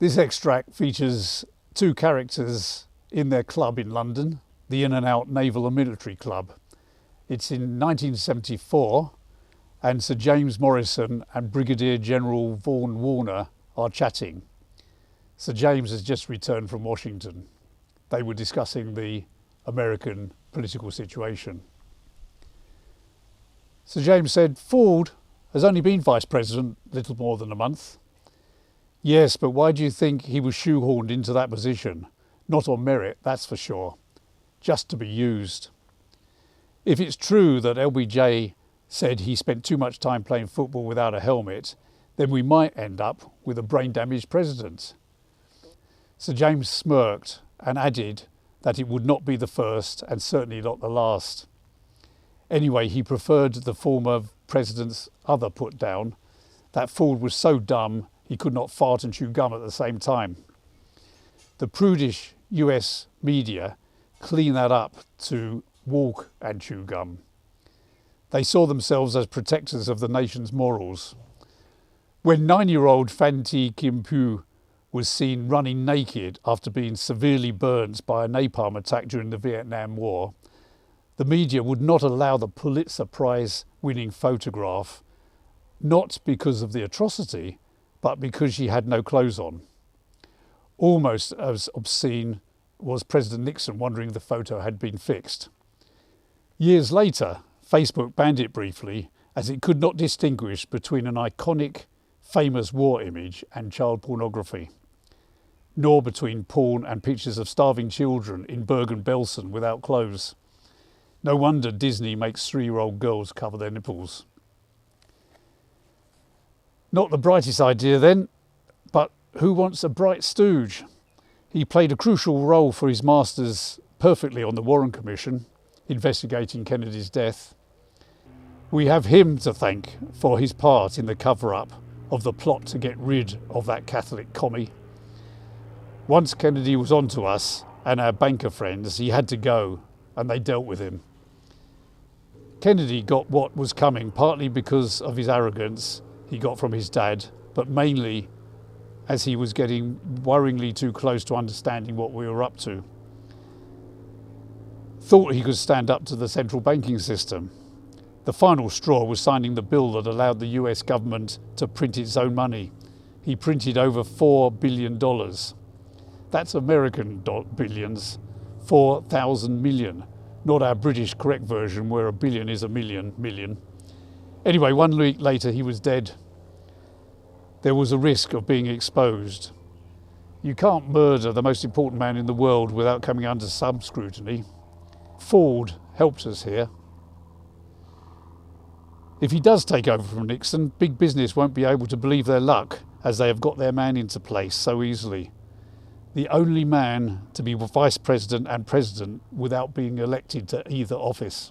This extract features two characters in their club in London, the In and Out Naval and Military Club. It's in 1974, and Sir James Morrison and Brigadier General Vaughan Warner are chatting. Sir James has just returned from Washington. They were discussing the American political situation. Sir James said, "Ford has only been Vice President little more than a month." "Yes, but why do you think he was shoehorned into that position? Not on merit, that's for sure. Just to be used." If it's true that LBJ said he spent too much time playing football without a helmet, then we might end up with a brain-damaged president. Sir James smirked and added that it would not be the first and certainly not the last. Anyway, he preferred the former president's other put down, that Ford was so dumb he could not fart and chew gum at the same time. The prudish US media cleaned that up to walk and chew gum. They saw themselves as protectors of the nation's morals. When 9-year-old Phan Thi Kim Phu was seen running naked after being severely burnt by a napalm attack during the Vietnam War, the media would not allow the Pulitzer Prize-winning photograph, not because of the atrocity, but because she had no clothes on. Almost as obscene was President Nixon wondering the photo had been fixed. Years later, Facebook banned it briefly as it could not distinguish between an iconic, famous war image and child pornography, nor between porn and pictures of starving children in Bergen-Belsen without clothes. No wonder Disney makes 3-year-old girls cover their nipples. Not the brightest idea then, but who wants a bright stooge? He played a crucial role for his masters perfectly on the Warren Commission, investigating Kennedy's death. We have him to thank for his part in the cover-up of the plot to get rid of that Catholic commie. Once Kennedy was on to us and our banker friends, he had to go, and they dealt with him. Kennedy got what was coming, partly because of his arrogance he got from his dad, but mainly as he was getting worryingly too close to understanding what we were up to. Thought he could stand up to the central banking system. The final straw was signing the bill that allowed the US government to print its own money. He printed over $4 billion. That's American billions, 4,000 million, not our British correct version where a billion is a million. Anyway, 1 week later he was dead. There was a risk of being exposed. You can't murder the most important man in the world without coming under some scrutiny. Ford helped us here. If he does take over from Nixon, big business won't be able to believe their luck as they have got their man into place so easily. The only man to be vice president and president without being elected to either office.